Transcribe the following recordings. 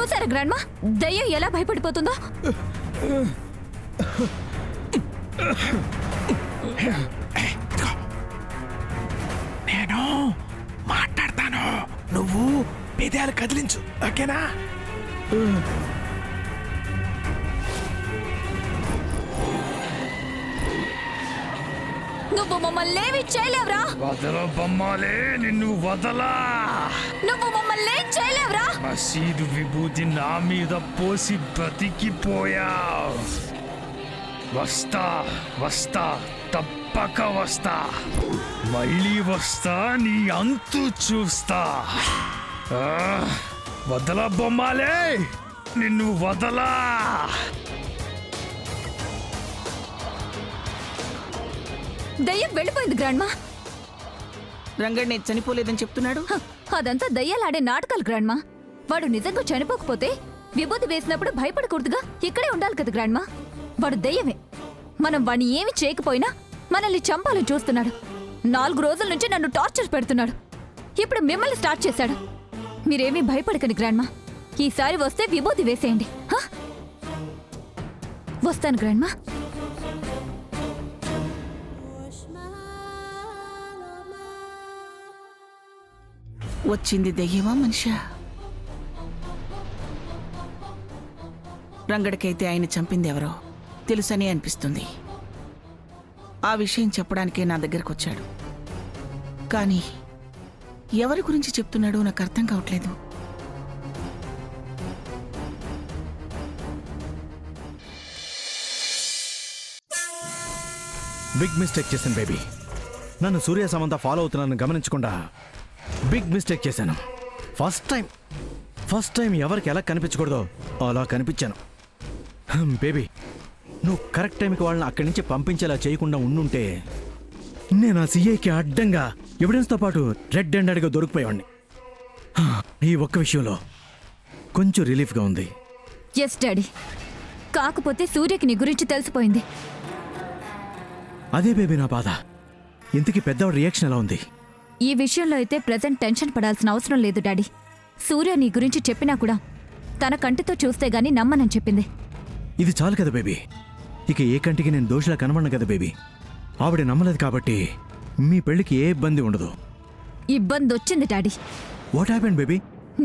చూసారా గ్రాండ్మా దయ్యం ఎలా భయపడిపోతుందో? నేను మాట్లాడతాను, నువ్వు పెదాలు కదిలించు, ఓకేనా? నువ్వు మమ్మల్ని ఏమి చేయలేవురా. వదల బొమ్మాలే, నిన్ను వదలా. నువ్వు మమ్మల్ని ఏం చేయలేవురా. మసీదు విభూతి నా మీద పోసి బ్రతికిపోయావు. వస్తా వస్తా, తప్పక వస్తా, మళ్ళీ వస్తా, నీ అంతు చూస్తా. వదల బొమ్మాలే, నిన్ను వదలా. దయ్యం వెళ్ళిపోయింది గ్రాండ్మా. రంగడ్ నేను చనిపోలేదని చెప్తున్నాడు. అదంతా దయ్యాలాడే నాటకాలు గ్రాండ్మా. వాడు నిజంగా చనిపోకపోతే విభూతి వేసినప్పుడు భయపడకూడదుగా, ఇక్కడే ఉండాలి కదా గ్రాండ్మా. వాడు దయ్యమే. మనం వాడిని ఏమి చేయకపోయినా మనల్ని చంపాలని చూస్తున్నాడు. 4 రోజుల నుంచి నన్ను టార్చర్ పెడుతున్నాడు. ఇప్పుడు మిమ్మల్ని స్టార్ట్ చేశాడు. మీరేమీ భయపడకండి గ్రాండ్మా. ఈసారి వస్తే విభూతి వేసేయండి. వస్తాను గ్రాండ్మా. వచ్చింది దెయ్యమా మనిషా? రంగడికైతే ఆయన చంపింది ఎవరో తెలుసని అనిపిస్తుంది. ఆ విషయం చెప్పడానికే నా దగ్గరకు వచ్చాడు. కానీ ఎవరి గురించి చెప్తున్నాడో నాకు అర్థం కావట్లేదు. బిగ్ మిస్టేక్ చేశాను బేబీ. నన్ను సూర్య సమంత ఫాలో అవుతున్నానని గమనించకుండా బిగ్ మిస్టేక్ చేశాను. ఫస్ట్ టైం ఎవరికి ఎలా కనిపించకూడదో అలా కనిపించాను. బేబీ, నువ్వు కరెక్ట్ టైంకి వాళ్ళని అక్కడి నుంచి పంపించేలా చేయకుండా ఉండుంటే నేను ఆ సీఐకి అడ్డంగా ఎవిడెన్స్తో పాటు రెడ్ హ్యాండెడ్గా దొరికిపోయేవాడిని. ఈ ఒక్క విషయంలో కొంచెం రిలీఫ్గా ఉంది. Yes daddy. కాకపోతే సూర్యకి నీ గురించి తెలిసిపోయింది. అదే బేబీ నా బాధ. ఇంతకీ పెద్దవాడి రియాక్షన్ ఎలా ఉంది? ఈ విషయంలో అయితే ప్రెజెంట్ టెన్షన్ పడాల్సిన అవసరం లేదు డాడీ. సూర్య నీ గురించి చెప్పినా కూడా తన కంటితో చూస్తే గానీ నమ్మనని చెప్పింది. ఇది చాలు కదా బేబీ. ఇక ఏ కంటికి నేను దోషులా కనబడను కదా బేబీ. ఆవిడ నమ్మలేదు కాబట్టి మీ పెళ్లికి ఏ ఇబ్బంది ఉండదు. ఇబ్బంది వచ్చింది డాడీ. What happened baby?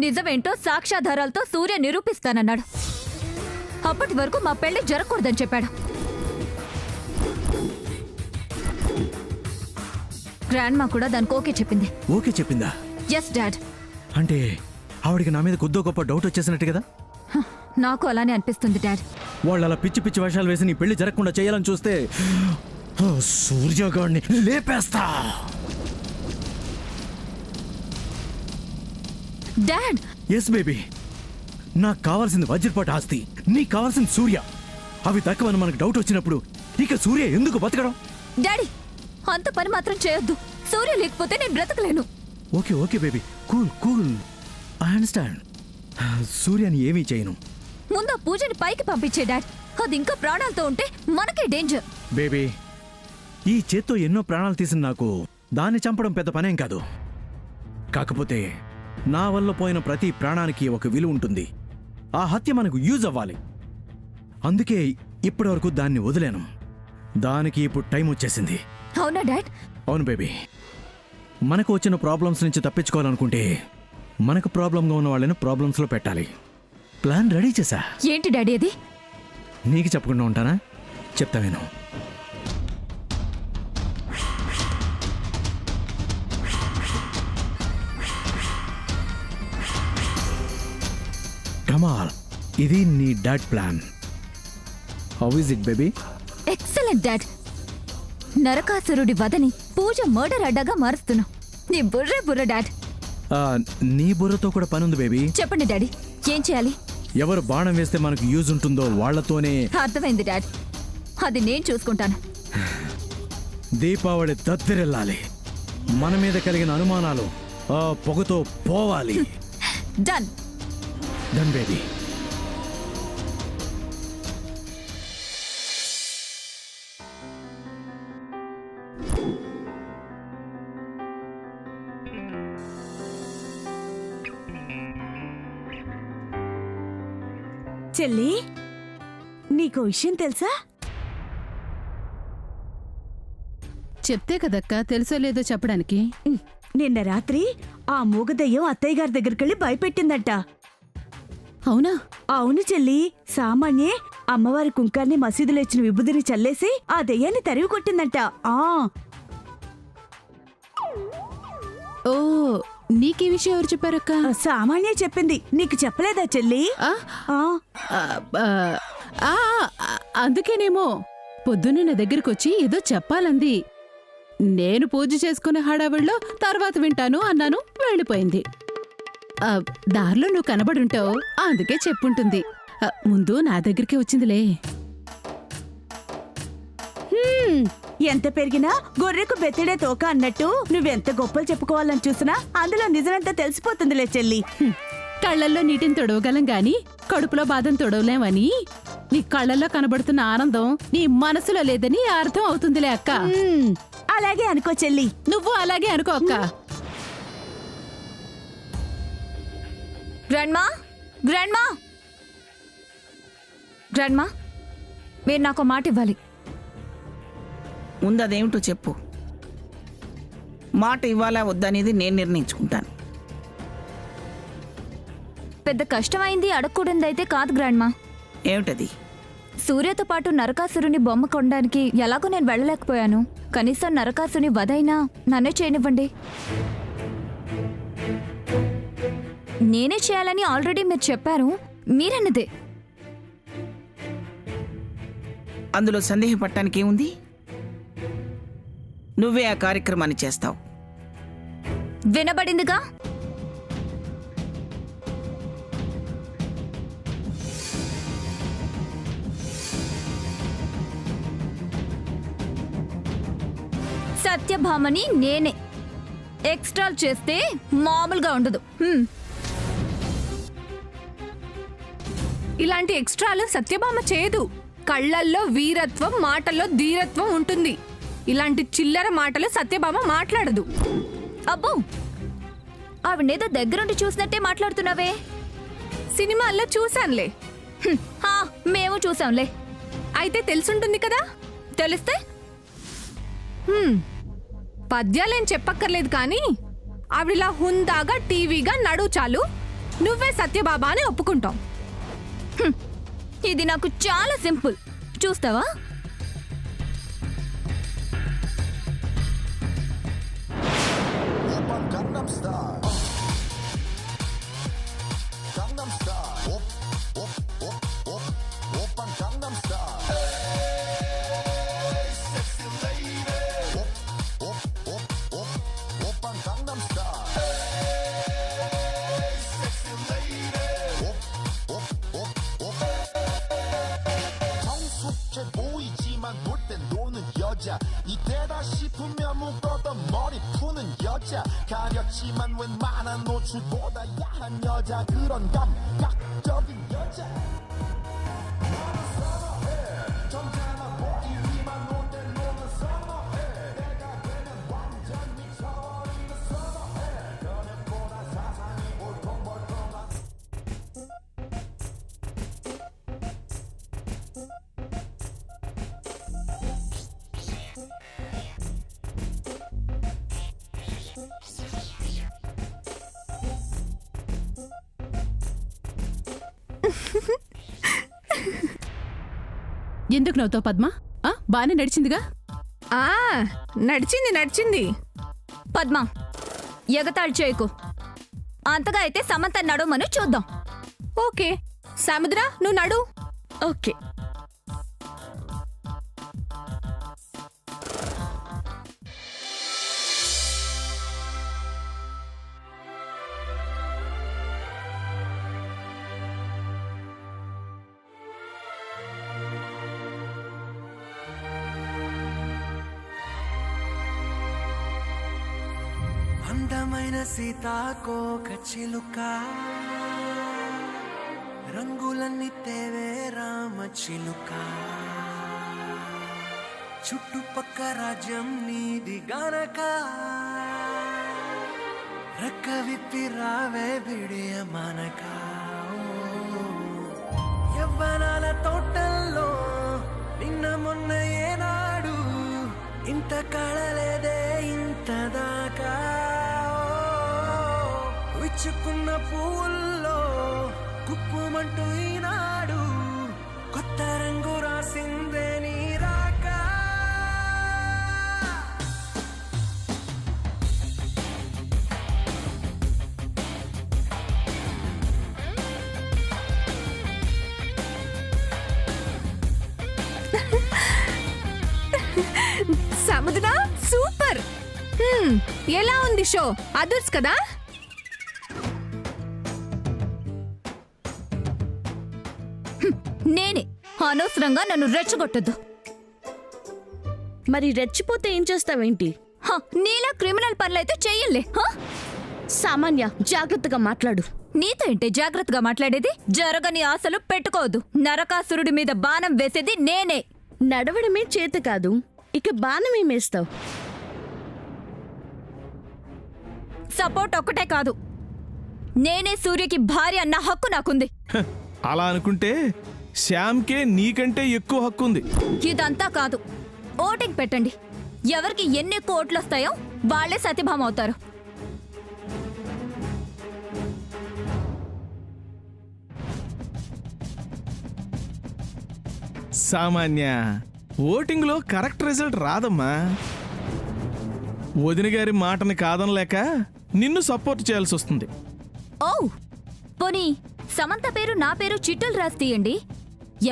నిజమేంటో సాక్ష్యాధారాలతో సూర్య నిరూపిస్తానన్నాడు. అప్పటి వరకు మా పెళ్లి జరగకూడదని చెప్పాడు. గ్రాండ్మా కూడా దానికి ఓకే చెప్పింది. ఓకే చెప్పిందా? Yes dad. అంటే ఆవిడికి నా మీద కొద్దో గొప్ప డౌట్ వచ్చేసినట్టు కదా? నాకు అలానే అనిపిస్తుంది డాడ్. వాళ్ళు అలా పిచ్చి పిచ్చి వేషాలు వేసి నీ పెళ్లి జరగకుండా చేయాలని చూస్తే సూర్యగాడిని లేపేస్తా. డాడ్. Yes baby. నాకు కావాల్సింది వజ్రపాటి ఆస్తి, నీకు కావాల్సింది సూర్య. అవి తక్కువని మనకు డౌట్ వచ్చినప్పుడు ఇక సూర్య ఎందుకు బతకడం? డాడీ, అంత పని మాత్రం చేయొద్దు. సూర్య లేకపోతే నేను బ్రతకలేను. Okay okay baby, cool. I understand. సూర్యని ఏమీ చేయను. ముందు ఆ పూజని పైకి పంపించే డాడ్. అది ఇంకా ప్రాణాలతో ఉంటే మనకే డేంజర్. బేబీ, ఈ చేత్తో ఎన్నో ప్రాణాలు తీసిన నాకు దాన్ని చంపడం పెద్ద పనేం కాదు. కాకపోతే నా వల్ల పోయిన ప్రతి ప్రాణానికి ఒక విలువ ఉంటుంది. ఆ హత్య మనకు యూజ్ అవ్వాలి. అందుకే ఇప్పటి వరకు దాన్ని వదిలేను. దానికి ఇప్పుడు టైం వచ్చేసింది. అవునా డాడ్? అవును బేబీ. మనకు వచ్చిన ప్రాబ్లమ్స్ నుంచి తప్పించుకోవాలనుకుంటే మనకు ప్రాబ్లంగా ఉన్న వాళ్ళని ప్రాబ్లమ్స్లో పెట్టాలి. ప్లాన్ రెడీ చేశా. ఏంటి డాడీ అది? నీకు చెప్పకుండా ఉంటానా? చెప్తా విను. కమాల్, ఇది నీ dad plan. How is it baby? Excellent dad. నరకాసురుడి వదని పూజ మర్డర్ అడ్డాగా మారుస్తున్నావు. నీ బుర్ర డాడ్. నీ బుర్రతో కూడా పనుంది బేబీ. చెప్పండి డాడీ, ఏం చేయాలి? ఎవరు బాణం వేస్తే మనకు యూజ్ ఉంటుందో వాళ్లతోనే. అర్థమైంది డాడ్, అది నేను చూసుకుంటాను. దీపావళి దద్దరిల్లాలి. మన మీద కలిగిన అనుమానాలు ఆ పొగతో పోవాలి. Done baby. చెల్లి నీకో విషయం తెలుసా? చెప్తే కదక్కా తెలుసో లేదో చెప్పడానికి. నిన్న రాత్రి ఆ మూగదయ్యం అత్తయ్య గారి దగ్గరికెళ్ళి భయపెట్టిందంట. అవునా? అవును చెల్లి, సామాన్యే అమ్మవారి కుంకాన్ని మసీదులో ఇచ్చిన విభూదిని చల్లేసి ఆ దెయ్యాన్ని తరివి కొట్టిందంట. ఆ ఓ, నీకీ విషయం ఎవరు చెప్పారక్క? సామాన్యే చెప్పింది. నీకు చెప్పలేదా చెల్లి? ఆ? ఆ ఆ, ఆ, ఆ, అందుకేనేమో పొద్దున్న నా దగ్గరకొచ్చి ఏదో చెప్పాలంది. నేను పూజ చేసుకునే హడావిడిలో తర్వాత వింటాను అన్నాను, వెళ్ళిపోయింది. దారిలో నువ్వు కనబడుంటావు, అందుకే చెప్పుంటుంది. ముందు నా దగ్గరికి వచ్చిందిలే. ఎంత పెరిగినా గొర్రెకు బెత్తడే తోక అన్నట్టు నువ్వెంత గొప్పలు చెప్పుకోవాలని చూసినా అందులో నిజమంతా తెలిసిపోతుందిలే చెల్లి. కళ్ళల్లో నీటిని తొడవగలం గాని కడుపులో బాధను తొడవలేమని నీ కళ్ళల్లో కనబడుతున్న ఆనందం నీ మనసులో లేదని అర్థం అవుతుందిలే అక్క. అలాగే అనుకో చెల్లి. నువ్వు అలాగే అనుకో అక్క. గ్రాండ్మా, గ్రాండ్మా, గ్రాండ్మా, మీరు నాకు మాట ఇవ్వాలి. ముందు అదేమిటో చెప్పు. మాట ఇవ్వాలా వద్దనేది నేను నిర్ణయించుకుంటాను. పెద్ద కష్టమైంది అడగకూడదైతే కాదు గ్రాండ్మా. ఏమిటది? సూర్యతో పాటు నరకాసురుని బొమ్మ కొనడానికి ఎలాగో నేను వెళ్ళలేకపోయాను. కనీసం నరకాసుని వదైనా నన్నే చేయనివ్వండి. నేనే చేయాలని ఆల్రెడీ మీరు చెప్పారు. మీరన్నదే. అందులో సందేహపడటానికి ఏముంది? నువ్వే ఆ కార్యక్రమాన్ని చేస్తావు. వినబడిందిగా. సత్యభామని నేనే. ఎక్స్ట్రాలు చేస్తే మామూలుగా ఉండదు. ఇలాంటి ఎక్స్ట్రాలు సత్యభామ చేయదు. కళ్ళల్లో వీరత్వం, మాటల్లో ధీరత్వం ఉంటుంది. ఇలాంటి చిల్లర మాటలు సత్యభామ మాట్లాడదు. అబ్బో, ఆవిడేదో దగ్గరుండి చూసినట్టే మాట్లాడుతున్నావే. సినిమాల్లో చూశానులే. మేము చూసాంలే. అయితే తెలుసుంటుంది కదా. తెలిస్తే పద్యాలేం చెప్పక్కర్లేదు కానీ ఆవిడిలా హుందాగా టీవీగా నడు చాలు నువ్వే సత్యబాబా అని ఒప్పుకుంటాం. ఇది నాకు చాలా సింపుల్. చూస్తావా? 이때다 싶으면 묶었던 머리 푸는 여자 가렸지만 웬만한 노출보다 야한 여자 그런 감각적인 여자 나는 선어해 점잖아 보이기만 논대 노는 선어해 내가 되면 완전 미쳐버리는 선어해 연애보다 사상이 울퉁불퉁한 ఎందుకు నవ్వుతావు పద్మ? బానే నడిచిందిగా. నడిచింది. పద్మ, ఎగతాళి చేయకు. అంతగా అయితే సమంత నడవమని చూద్దాం. ఓకే సముద్ర, నువ్వు నడు. ఓకే. అందమైన సీతాకోక చిలుక రంగులన్నీ తేవే రామ చిలుక చుట్టుపక్క రాజ్యం నీది గనక రెక్క విప్పి రావే బిడియ మనక ఇంత కళలేదే ఇంత దాకా విచ్చుకున్న పువ్వుల్లో కుప్పుమంటూ ఈనాడు కొత్త రంగు రాసిందే నీ రాక సముద్ర సూపర్. ఎలా ఉంది షో? అదర్స్ కదా? నేనే అనవసరంగా నన్ను రెచ్చగొట్టద్దు. మరి రెచ్చిపోతే ఏం చేస్తావేంటి? నీలా క్రిమినల్ పనులైతే చెయ్యలే. సామాన్య, జాగ్రత్తగా మాట్లాడు. నీతో ఏంటే జాగ్రత్తగా మాట్లాడేది? జరగని ఆశలు పెట్టుకోదు. నరకాసురుడి మీద బాణం వేసేది నేనే. నడవడమే చేత కాదు, ఇక బాణమేమేస్తావు? సపోర్ట్ ఒక్కటే కాదు, నేనే సూర్యకి భార్య అన్న హక్కు నాకుంది. అలా అనుకుంటే శ్యామ్కే నీకంటే ఎక్కువ హక్కు ఉంది. ఇదంతా కాదు, ఓటింగ్ పెట్టండి. ఎవరికి ఎన్ని కోట్లు వస్తాయో వాళ్లే సత్యభామ అవుతారు. సామాన్య, ఓటింగ్లో కరెక్ట్ రిజల్ట్ రాదమ్మా. వదిన గారి మాటని కాదనలేక నిన్ను సపోర్ట్ చేయాల్సి వస్తుంది. ఓ పోనీ సమంత పేరు నా పేరు చిట్టులు రాసి తీయండి.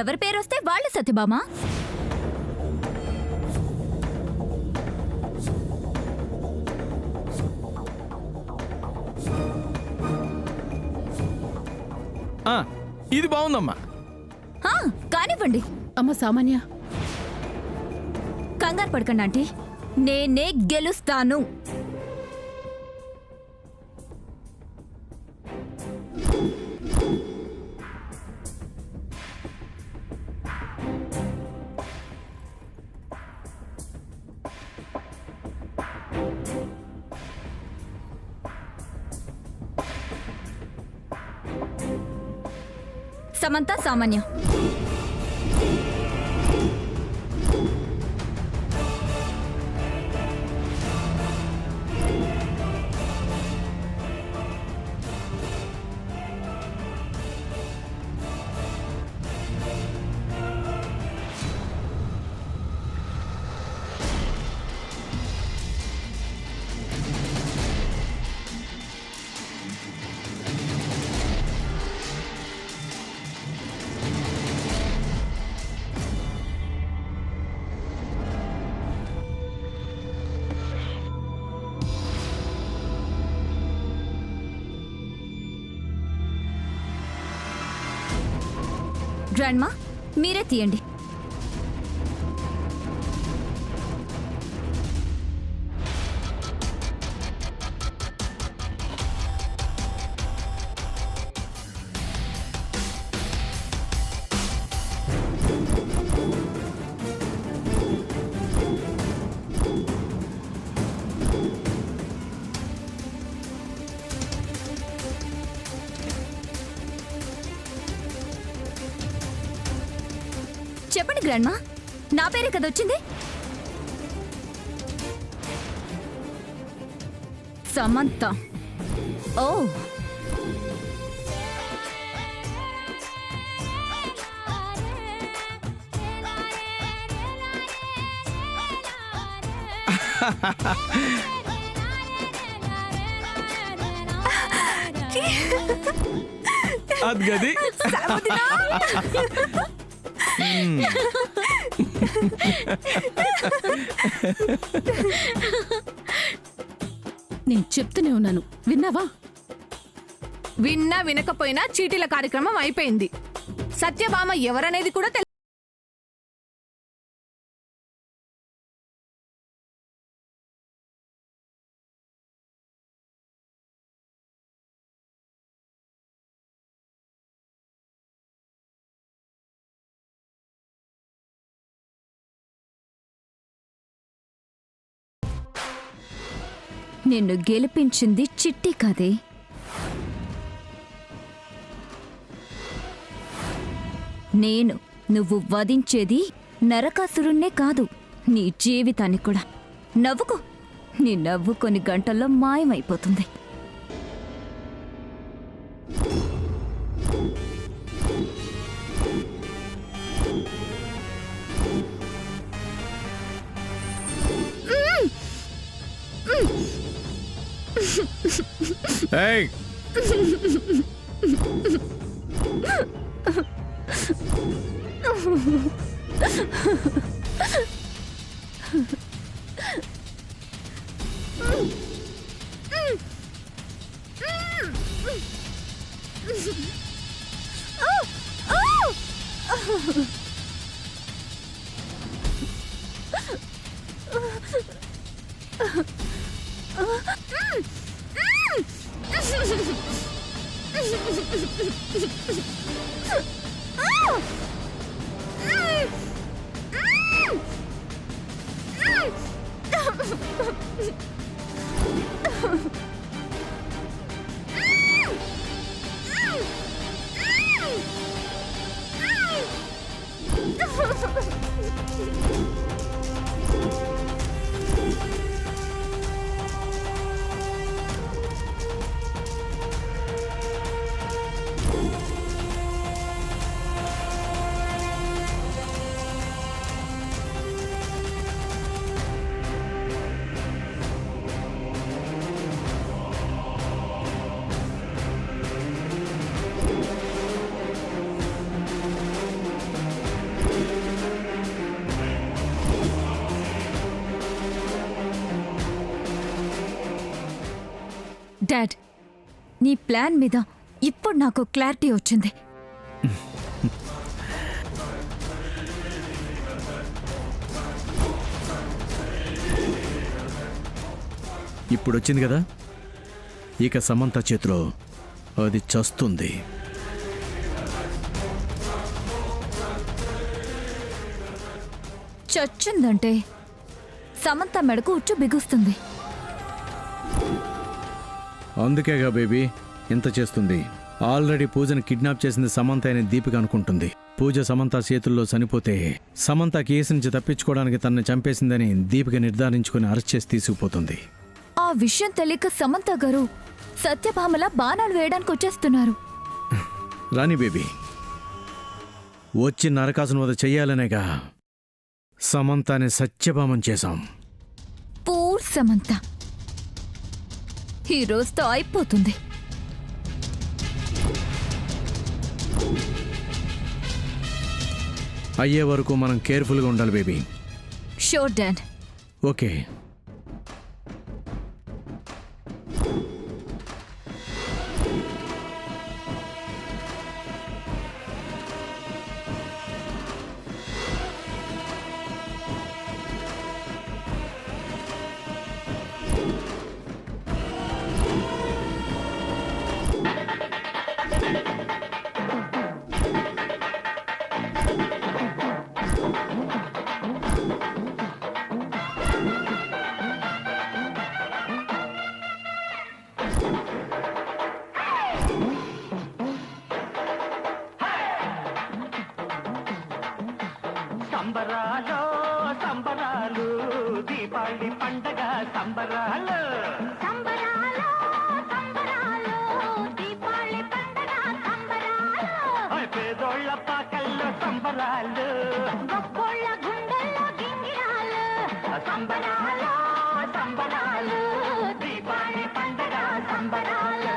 ఎవరి పేరు వస్తే వాళ్ళే సత్యభామ. ఇది బాగుందమ్మా. కానివ్వండి. అమ్మ సామాన్య, కంగారు పడకండి ఆంటీ, నేనే గెలుస్తాను. సమంత, సామాన్య, గ్రాండ్మా మీరే తీయండి. చెప్పండి గ్రాండ్మా, నా పేరే కదా వచ్చింది. సమంత. ఓ అది గది. నేను చెప్తూనే ఉన్నాను, విన్నావా? విన్నా వినకపోయినా చీటీల కార్యక్రమం అయిపోయింది. సత్యభామ ఎవరనేది కూడా నిన్ను గెలిపించింది చిట్టి కాదే, నేను. నువ్వు వధించేది నరకాసురుణ్ణే కాదు, నీ జీవితానికి కూడా. నవ్వుకో, నీ నవ్వు కొన్ని గంటల్లో మాయమైపోతుంది. ఏయ్! డాడ్, నీ ప్లాన్ మీద ఇప్పుడు నాకు క్లారిటీ వచ్చింది. ఇప్పుడు వచ్చింది కదా, ఇక సమంత చేతిలో అది చస్తుంది. చచ్చిందంటే సమంత మెడకు ఉచ్చు బిగుస్తుంది. అందుకేగా బేబీ ఇంత చేస్తుంది. ఆల్రెడీ పూజను కిడ్నాప్ చేసింది సమంత అని దీపిక అనుకుంటుంది. పూజ సమంత చేతుల్లో చనిపోతే సమంత కేసు నుంచి తప్పించుకోవడానికి తనని చంపేసిందని దీపిక నిర్ధారించుకుని అరెస్ట్ చేసి తీసుకుపోతుంది. ఆ విషయం తెలియక సమంత గారు సత్యభామలా బాణాలు వేయడానికి వచ్చేస్తున్నారు. రాణి బేబీ, వచ్చి నరకాసును వద చెయ్యాలనేగా సమంతాని సత్యభామం చేశాం. పూర్ సమంత ఈ రోజుతో అయిపోతుంది. అయ్యే వరకు మనం కేర్ఫుల్గా ఉండాలి బేబీ. Sure dad. ఓకే. సంబరాలో సంబరాలు, దీపావళి పండగ సంబరాలు. సంబరాలో సంబరాలు, దీపావళి పండగ సంబరాలు. పేదోళ్ళ పాకల్లో సంబరాలు, గొప్పోళ్ళ గుండెల్లో గింగిరాలు. సంబరాలో సంబరాలు, దీపావళి పండగ సంబరాలు.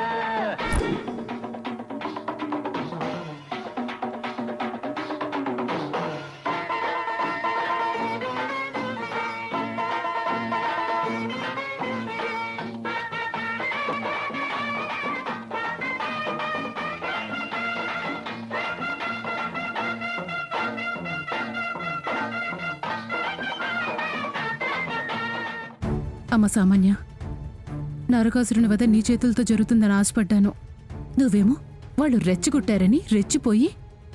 అమ్మ సామాన్య, నరకాసురుని వద నీ చేతులతో జరుగుతుందని ఆశపడ్డాను. నువ్వేమో వాళ్ళు రెచ్చగొట్టారని రెచ్చిపోయి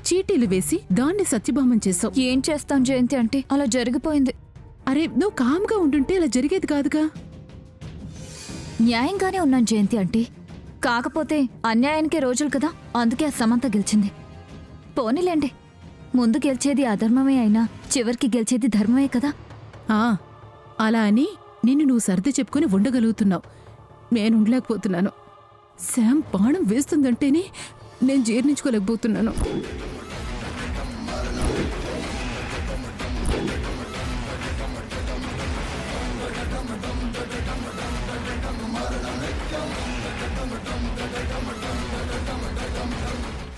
చీటీలు వేసి దాన్ని సత్యభామం చేశావు. ఏం చేస్తాం జయంతి అంటే అలా జరిగిపోయింది. అరే, నువ్వు కామ్గా ఉండుంటే ఇలా జరిగేది కాదుగా. న్యాయంగానే ఉన్నాను జయంతి అంటే, కాకపోతే అన్యాయానికే రోజులు కదా, అందుకే ఆ సమంత గెలిచింది. పోనీలేండి, ముందు గెలిచేది అధర్మమే అయినా చివరికి గెలిచేది ధర్మమే కదా. ఆ, అలా అని నిన్ను నువ్వు సర్ది చెప్పుకుని ఉండగలుగుతున్నావు. నేను ఉండలేకపోతున్నాను. శామ్ బాణం వేస్తుందంటేనే నేను జీర్ణించుకోలేకపోతున్నాను.